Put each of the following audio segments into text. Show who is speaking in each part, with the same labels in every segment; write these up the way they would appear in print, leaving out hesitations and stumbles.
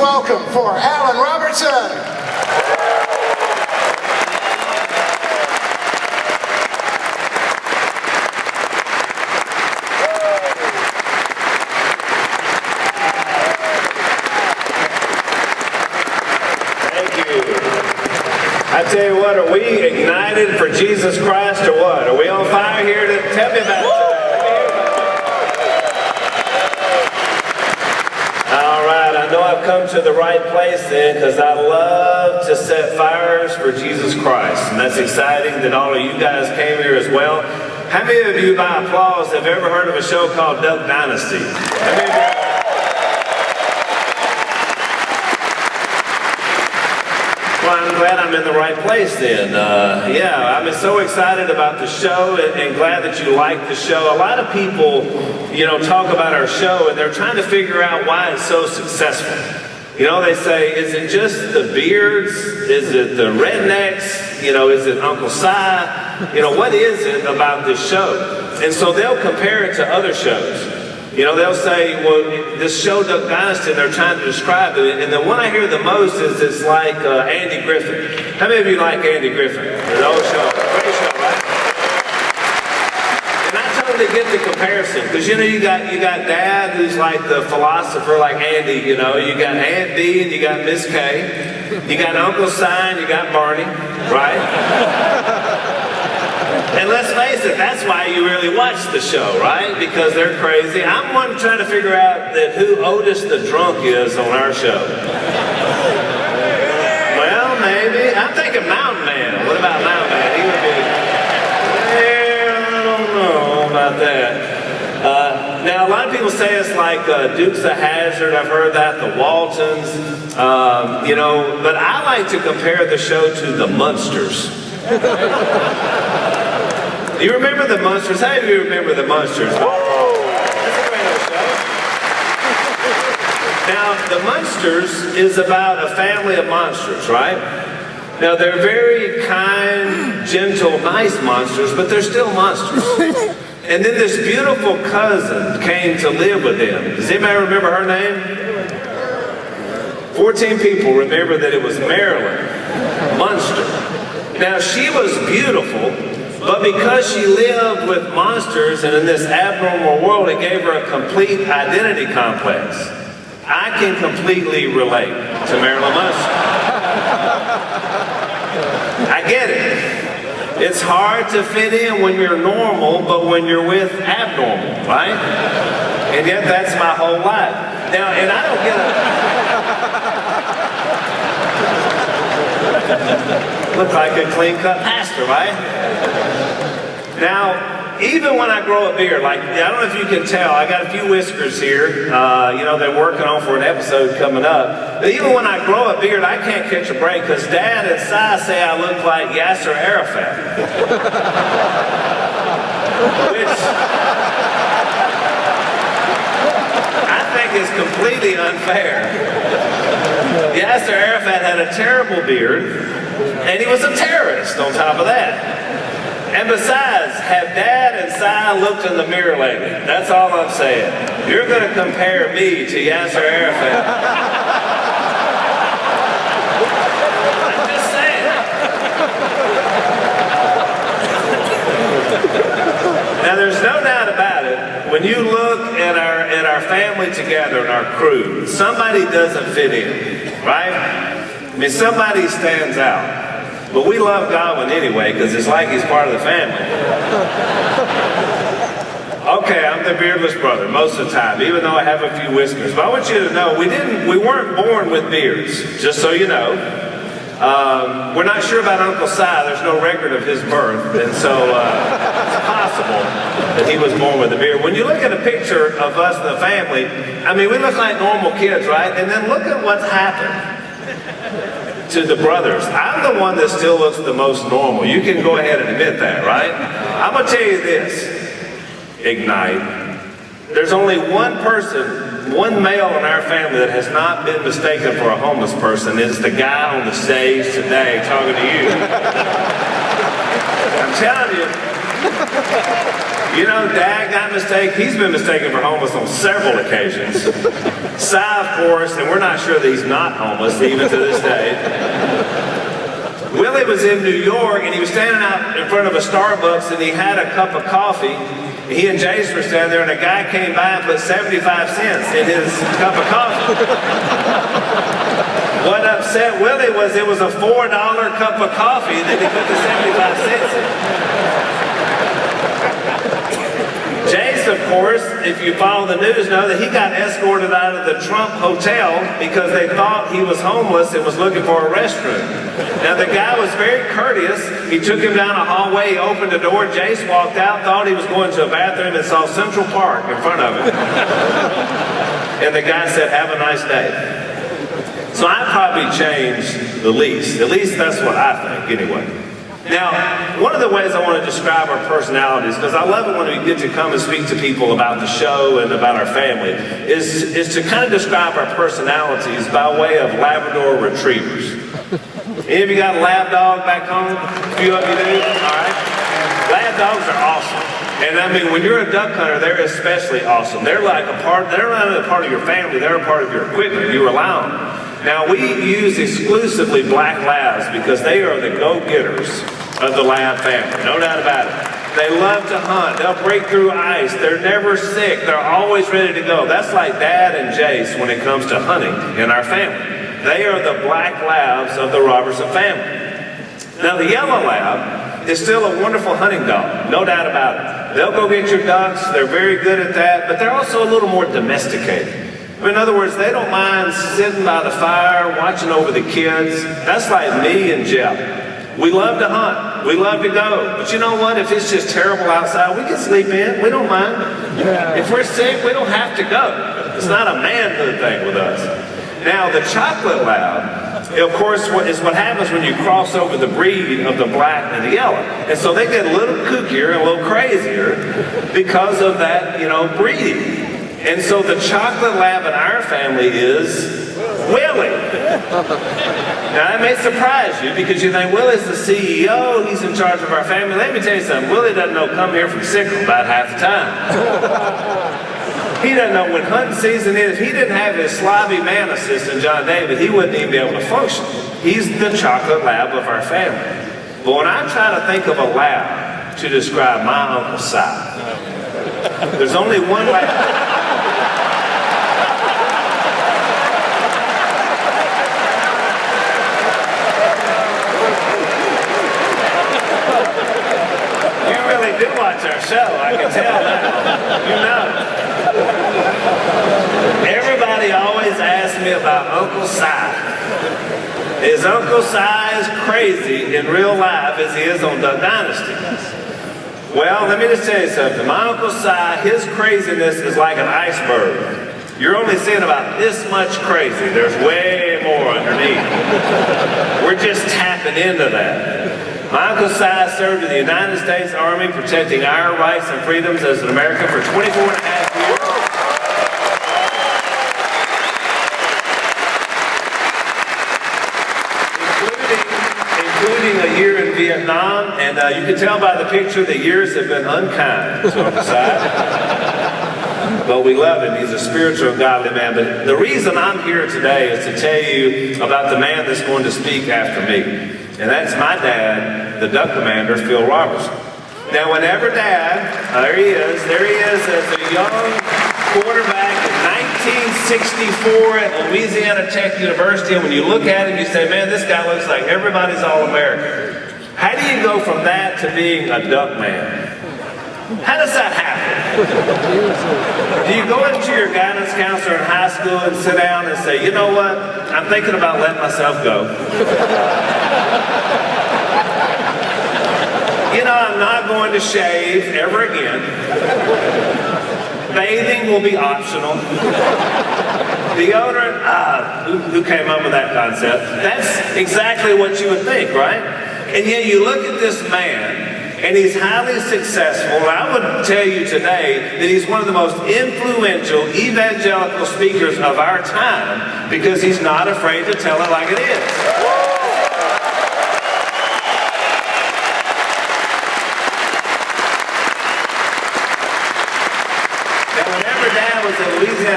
Speaker 1: welcome for Phil Robertson.
Speaker 2: I tell you what, are we ignited for Jesus Christ or what? Are we on fire here? Tell me about it. All right, I know I've come to the right place then because I love to set fires for Jesus Christ. And that's exciting that all of you guys came here as well. How many of you, by applause, have ever heard of a show called Duck Dynasty? How many of you? Well, I'm glad I'm in the right place then. Yeah, I'm so excited about the show and glad that you like the show. A lot of people, talk about our show and they're trying to figure out why it's so successful. They say, is it just the beards? Is it the rednecks? Is it Uncle Si? What is it about this show? And so they'll compare it to other shows. They'll say, well, this show, Duck Dynasty, they're trying to describe it. And the one I hear the most is it's like Andy Griffith. How many of you like Andy Griffith? The old show. Great show, right? And I totally get the comparison. Because, you got Dad, who's like the philosopher like Andy. You got Aunt Dee and you got Miss Kay. You got Uncle Si and you got Barney, right? And let's face it, that's why you really watch the show, right? Because they're crazy. I'm one trying to figure out that who Otis the drunk is on our show. Well, maybe. I'm thinking Mountain Man. What about Mountain Man? He would be, I don't know about that. Now, a lot of people say it's like Dukes of Hazzard. I've heard that, the Waltons. But I like to compare the show to the Munsters. You remember the Munsters? How do you remember the Munsters? That's a great old show. Now, the Munsters is about a family of monsters, right? Now, they're very kind, gentle, nice monsters, but they're still monsters. And then this beautiful cousin came to live with them. Does anybody remember her name? 14 people remember that it was Marilyn Munster. Now, she was beautiful. But because she lived with monsters and in this abnormal world, it gave her a complete identity complex. I can completely relate to Marilyn Munster. I get it. It's hard to fit in when you're normal, but when you're with abnormal, right? And yet that's my whole life. Now, and I don't get look like a clean-cut pastor, right? Now, even when I grow a beard, I don't know if you can tell, I got a few whiskers here. They're working on for an episode coming up. But even when I grow a beard, I can't catch a break because Dad and Si say I look like Yasser Arafat. Which I think is completely unfair. Yasser Arafat had a terrible beard, and he was a terrorist on top of that. And besides, have Dad and Si looked in the mirror lately? That's all I'm saying. You're going to compare me to Yasser Arafat. I'm just saying. Now, there's no doubt about it. When you look at our family together and our crew, somebody doesn't fit in, right? I mean, somebody stands out. But we love Godwin anyway, because it's like he's part of the family. Okay, I'm the beardless brother most of the time, even though I have a few whiskers. But I want you to know, we weren't born with beards, just so you know. We're not sure about Uncle Si. There's no record of his birth, and so it's possible that he was born with a beard. When you look at a picture of us and the family, I mean, we look like normal kids, right? And then look at what's happened to the brothers. I'm the one that still looks the most normal. You can go ahead and admit that, right? I'm going to tell you this, Ignite. There's only one person, one male in our family that has not been mistaken for a homeless person. It's the guy on the stage today talking to you. I'm telling you, You know, Dad got mistaken. He's been mistaken for homeless on several occasions. Si, of course, and we're not sure that he's not homeless even to this day. Willie was in New York, and he was standing out in front of a Starbucks, and he had a cup of coffee. He and Jace were standing there, and a guy came by and put 75 cents in his cup of coffee. What upset Willie was it was a $4 cup of coffee that he put the 75 cents in. Jace, of course, if you follow the news, know that he got escorted out of the Trump Hotel because they thought he was homeless and was looking for a restroom. Now, the guy was very courteous. He took him down a hallway, he opened the door, Jace walked out, thought he was going to a bathroom, and saw Central Park in front of him. And the guy said, "Have a nice day." So I probably changed the least. At least that's what I think, anyway. Now, one of the ways I want to describe our personalities, because I love it when we get to come and speak to people about the show and about our family, is to kind of describe our personalities by way of Labrador retrievers. Any of you got a lab dog back home? A few of you do? All right. Lab dogs are awesome. And I mean, when you're a duck hunter, they're especially awesome. They're like they're not only a part of your family, they're a part of your equipment. You rely on them. Now, we use exclusively black labs because they are the go-getters of the lab family, no doubt about it. They love to hunt. They'll break through ice. They're never sick. They're always ready to go. That's like Dad and Jace when it comes to hunting in our family. They are the black labs of the Robertson family. Now, the yellow lab is still a wonderful hunting dog, no doubt about it. They'll go get your ducks. They're very good at that, but they're also a little more domesticated. In other words, they don't mind sitting by the fire, watching over the kids. That's like me and Jeff. We love to hunt. We love to go. But you know what? If it's just terrible outside, we can sleep in. We don't mind. If we're sick, we don't have to go. It's not a manhood thing with us. Now, the chocolate lab, of course, is what happens when you cross over the breed of the black and the yellow. And so they get a little kookier and a little crazier because of that, breeding. And so the chocolate lab in our family is Willie. Now that may surprise you because you think Willie's the CEO, he's in charge of our family. Let me tell you something, Willie doesn't know come here from Sickle about half the time. He doesn't know when hunting season is. If he didn't have his slobby man assistant, John David, he wouldn't even be able to function. He's the chocolate lab of our family. But when I try to think of a lab to describe my Uncle Si, there's only one lab. Do watch our show, I can tell now. Everybody always asks me about Uncle Si. Is Uncle Si as crazy in real life as he is on Duck Dynasty? Well, let me just tell you something. My Uncle Si, his craziness is like an iceberg. You're only seeing about this much crazy. There's way more underneath. We're just tapping into that. My Uncle Si served in the United States Army protecting our rights and freedoms as an American for 24 and a half years. Including a year in Vietnam. And you can tell by the picture the years have been unkind to Uncle Si. But we love him. He's a spiritual and godly man. But the reason I'm here today is to tell you about the man that's going to speak after me. And that's my dad, the duck commander, Phil Robertson. Now, whenever Dad, there he is as a young quarterback in 1964 at Louisiana Tech University, and when you look at him, you say, man, this guy looks like everybody's All-American. How do you go from that to being a duck man? How does that happen? Do you go into your guidance counselor in high school and sit down and say, you know what, I'm thinking about letting myself go. I'm not going to shave ever again. Bathing will be optional. Deodorant, who came up with that concept? That's exactly what you would think, right? And yet you look at this man, and he's highly successful. And I would tell you today that he's one of the most influential evangelical speakers of our time because he's not afraid to tell it like it is.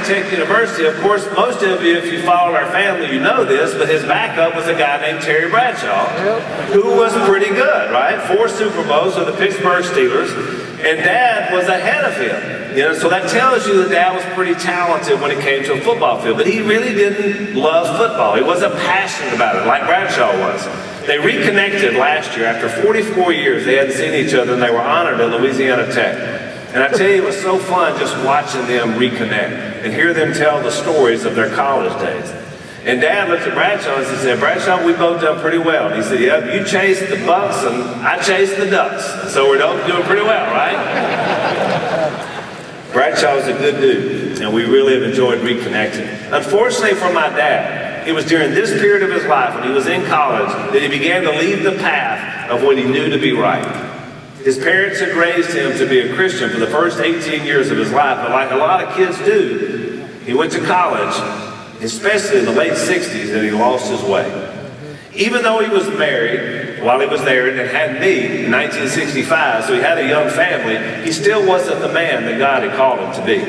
Speaker 2: Tech University, of course, most of you, if you followed our family, you know this, but his backup was a guy named Terry Bradshaw, who was pretty good, right? 4 Super Bowls with the Pittsburgh Steelers, and Dad was ahead of him. You know, so that tells you that Dad was pretty talented when it came to a football field, but he really didn't love football. He wasn't passionate about it like Bradshaw was. They reconnected last year. After 44 years, they hadn't seen each other, and they were honored at Louisiana Tech. And I tell you, it was so fun just watching them reconnect and hear them tell the stories of their college days. And Dad looked at Bradshaw and he said, Bradshaw, we both done pretty well. And he said, yeah, you chased the Bucks and I chased the Ducks. So we're both doing pretty well, right? Bradshaw was a good dude, and we really have enjoyed reconnecting. Unfortunately for my dad, it was during this period of his life, when he was in college, that he began to leave the path of what he knew to be right. His parents had raised him to be a Christian for the first 18 years of his life, but like a lot of kids do, he went to college, especially in the late 60s, and he lost his way. Even though he was married while he was there and had me in 1965, so he had a young family, he still wasn't the man that God had called him to be.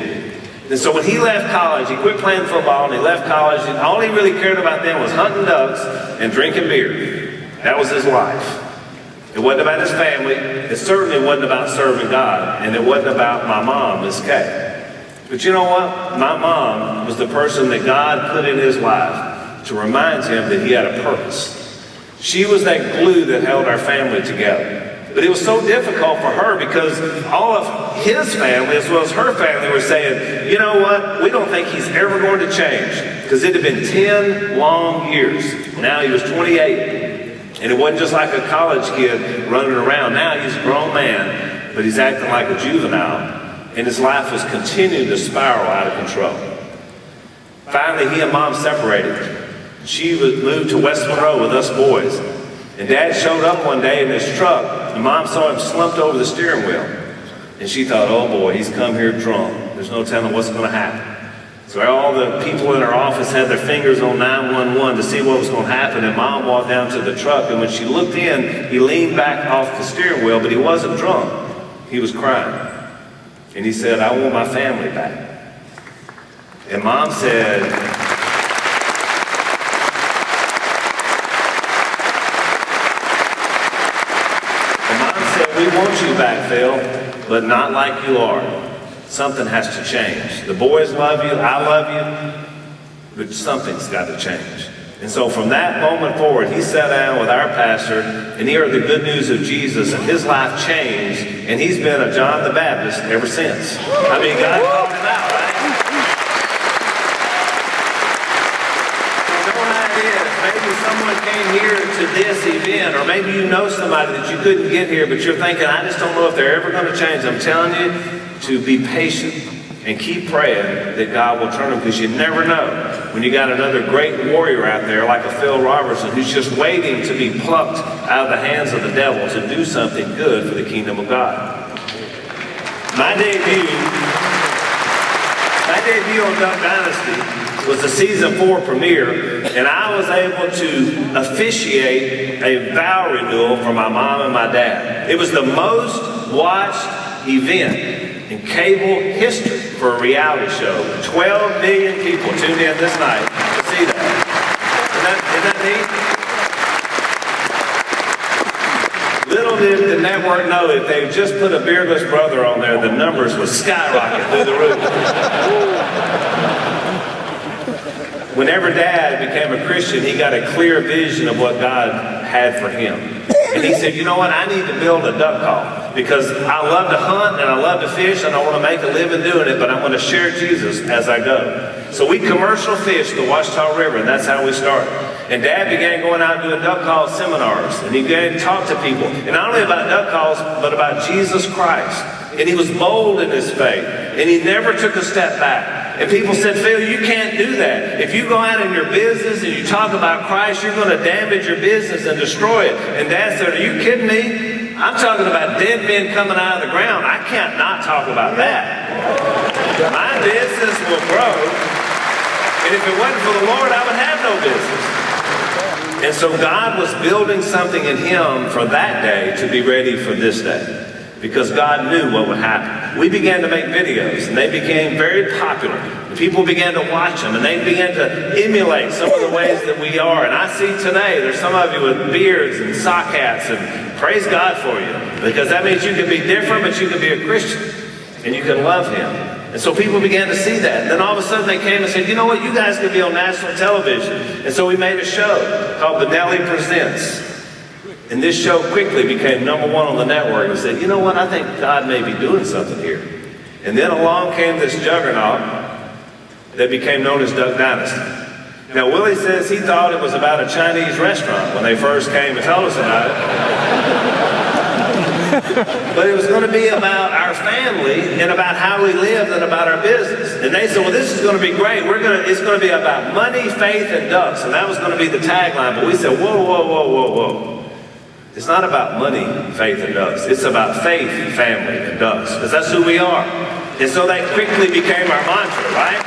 Speaker 2: And so when he left college, he quit playing football and he left college, and all he really cared about then was hunting ducks and drinking beer. That was his life. It wasn't about his family. It certainly wasn't about serving God. And it wasn't about my mom, Miss Kay. But you know what? My mom was the person that God put in his life to remind him that he had a purpose. She was that glue that held our family together. But it was so difficult for her because all of his family as well as her family were saying, you know what? We don't think he's ever going to change. Because it had been 10 long years. Now he was 28. And it wasn't just like a college kid running around. Now he's a grown man, but he's acting like a juvenile. And his life was continuing to spiral out of control. Finally, he and Mom separated. She was moved to West Monroe with us boys. And Dad showed up one day in his truck, and Mom saw him slumped over the steering wheel. And she thought, oh boy, he's come here drunk. There's no telling what's going to happen. So all the people in her office had their fingers on 911 to see what was going to happen, and Mom walked down to the truck, and when she looked in, he leaned back off the steering wheel, but he wasn't drunk. He was crying. And he said, I want my family back. And Mom said, we want you back, Phil, but not like you are. Something has to change. The boys love you, I love you, but something's got to change. And so from that moment forward, he sat down with our pastor and he heard the good news of Jesus, and his life changed, and he's been a John the Baptist ever since. I mean, God called him out, right? Maybe someone came here to this event, or maybe you know somebody that you couldn't get here, but you're thinking, I just don't know if they're ever going to change. I'm telling you to be patient and keep praying that God will turn them, because you never know when you got another great warrior out there like a Phil Robertson who's just waiting to be plucked out of the hands of the devil to do something good for the kingdom of God. My debut on Duck Dynasty was the season 4 premiere, and I was able to officiate a vow renewal for my mom and my dad. It was the most watched event in cable history for a reality show. 12 million people tuned in this night to see that. Isn't that neat? Little did the network know if they just put a beardless brother on there, the numbers would skyrocket through the roof. Whenever Dad became a Christian, he got a clear vision of what God had for him. And he said, you know what, I need to build a duck call, because I love to hunt and I love to fish and I want to make a living doing it, but I'm going to share Jesus as I go. So we commercial fished the Washita River, and that's how we started. And Dad began going out and doing duck call seminars, and he began to talk to people, and not only about duck calls, but about Jesus Christ. And he was bold in his faith, and he never took a step back. And people said, Phil, you can't do that. If you go out in your business and you talk about Christ, you're going to damage your business and destroy it. And Dad said, are you kidding me? I'm talking about dead men coming out of the ground. I can't not talk about that. My business will grow, and if it wasn't for the Lord, I would have no business. And so God was building something in him for that day to be ready for this day, because God knew what would happen. We began to make videos, and they became very popular. People began to watch them, and they began to emulate some of the ways that we are. And I see today, there's some of you with beards and sock hats, and praise God for you, because that means you can be different, but you can be a Christian, and you can love Him. And so people began to see that. And then all of a sudden they came and said, you know what, you guys could be on national television. And so we made a show called Benelli Presents. And this show quickly became #1 on the network and said, you know what, I think God may be doing something here. And then along came this juggernaut that became known as Duck Dynasty. Now Willie says he thought it was about a Chinese restaurant when they first came and told us about it. But it was going to be about our family and about how we lived and about our business. And they said, well, this is going to be great. It's going to be about money, faith, and ducks. And that was going to be the tagline. But we said, whoa, whoa, whoa, whoa, whoa. It's not about money, faith, and ducks. It's about faith, family, and ducks. Because that's who we are. And so that quickly became our mantra, right?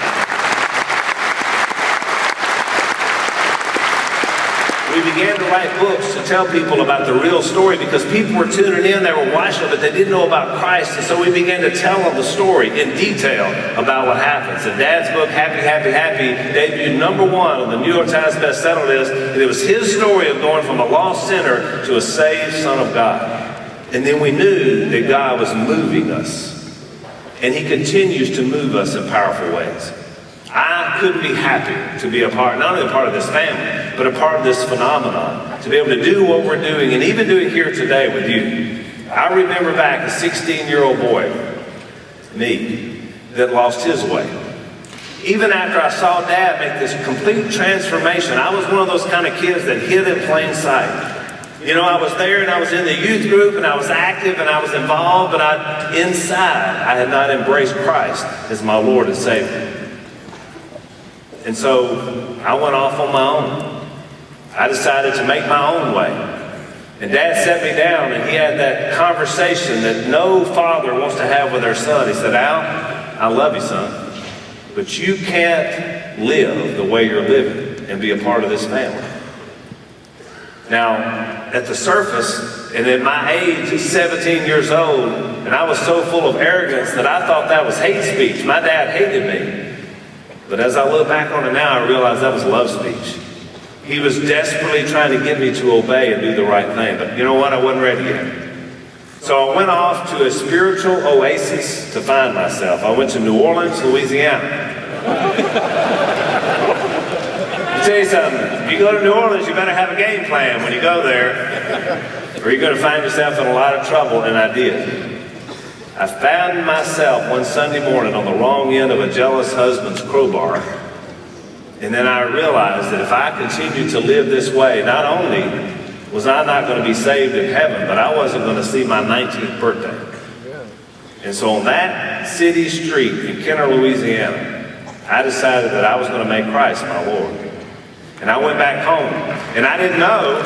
Speaker 2: We began to write books to tell people about the real story, because people were tuning in, they were watching it, but they didn't know about Christ. And so we began to tell them the story in detail about what happens. And Dad's book, Happy, Happy, Happy, debuted #1 on the New York Times bestseller list. And it was his story of going from a lost sinner to a saved son of God. And then we knew that God was moving us. And He continues to move us in powerful ways. I couldn't be happier to be a part, not only a part of this family, but a part of this phenomenon, to be able to do what we're doing, and even doing here today with you. I remember back a 16-year-old boy, me, that lost his way. Even after I saw Dad make this complete transformation, I was one of those kind of kids that hid in plain sight. You know, I was there and I was in the youth group and I was active and I was involved, but inside I had not embraced Christ as my Lord and Savior. And so I went off on my own. I decided to make my own way. And Dad sat me down and he had that conversation that no father wants to have with their son. He said, Al, I love you, son, but you can't live the way you're living and be a part of this family. Now, at the surface, and at my age, 17 years old, and I was so full of arrogance that I thought that was hate speech. My dad hated me. But as I look back on it now, I realize that was love speech. He was desperately trying to get me to obey and do the right thing. But you know what? I wasn't ready yet. So I went off to a spiritual oasis to find myself. I went to New Orleans, Louisiana. I'll tell you something. If you go to New Orleans, you better have a game plan when you go there, or you're going to find yourself in a lot of trouble, and I did. I found myself one Sunday morning on the wrong end of a jealous husband's crowbar. And then I realized that if I continued to live this way, not only was I not going to be saved in heaven, but I wasn't going to see my 19th birthday. And so on that city street in Kenner, Louisiana, I decided that I was going to make Christ my Lord. And I went back home. And I didn't know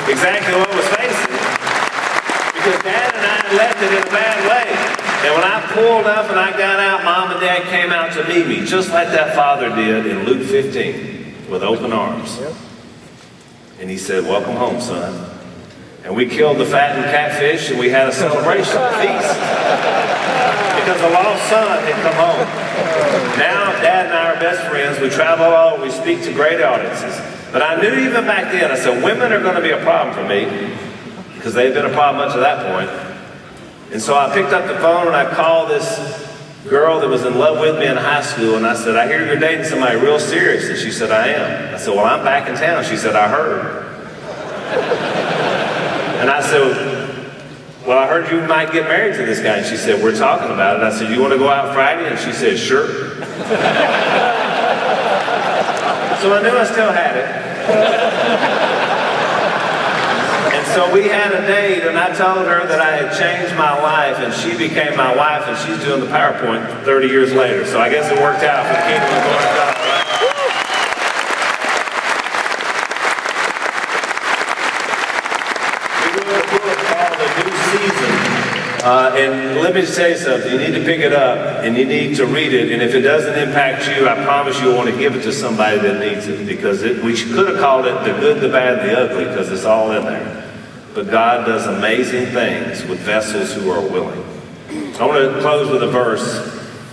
Speaker 2: exactly what was facing, because Dad and I left it in a bad way. And when I pulled up and I got out, Mom and Dad came out to meet me, just like that father did in Luke 15, with open arms. And he said, welcome home, son. And we killed the fattened catfish and we had a celebration, a feast. Because the lost son had come home. Now, Dad and I are best friends. We travel all, we speak to great audiences. But I knew even back then, I said, women are going to be a problem for me, because they've been a problem up to that point. And so I picked up the phone and I called this girl that was in love with me in high school, and I said, I hear you're dating somebody real serious. And she said, I am. I said, well, I'm back in town. She said, I heard. And I said, well, I heard you might get married to this guy. And she said, we're talking about it. I said, you want to go out Friday? And she said, sure. So I knew I still had it. So we had a date, and I told her that I had changed my life, and she became my wife, and she's doing the PowerPoint 30 years later. So I guess it worked out for the kingdom of God. We do a book called The New Season, and let me just tell you something. You need to pick it up, and you need to read it, and if it doesn't impact you, I promise you'll want to give it to somebody that needs it, because we could have called it The Good, the Bad, and the Ugly, because it's all in there. But God does amazing things with vessels who are willing. I want to close with a verse,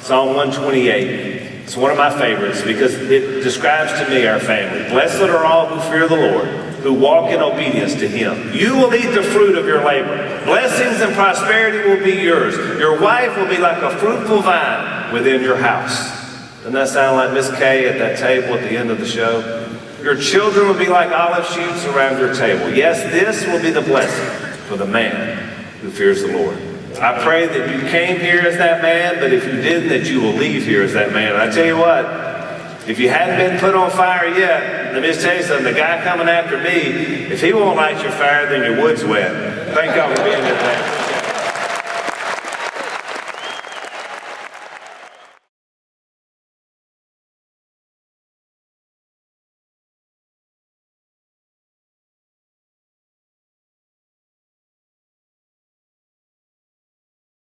Speaker 2: Psalm 128. It's one of my favorites because it describes to me our family. Blessed are all who fear the Lord, who walk in obedience to Him. You will eat the fruit of your labor. Blessings and prosperity will be yours. Your wife will be like a fruitful vine within your house. Doesn't that sound like Miss Kay at that table at the end of the show? Your children will be like olive shoots around your table. Yes, this will be the blessing for the man who fears the Lord. I pray that you came here as that man, but if you didn't, that you will leave here as that man. And I tell you what, if you hadn't been put on fire yet, let me just tell you something, the guy coming after me, if he won't light your fire, then your wood's wet. Thank y'all for being here today.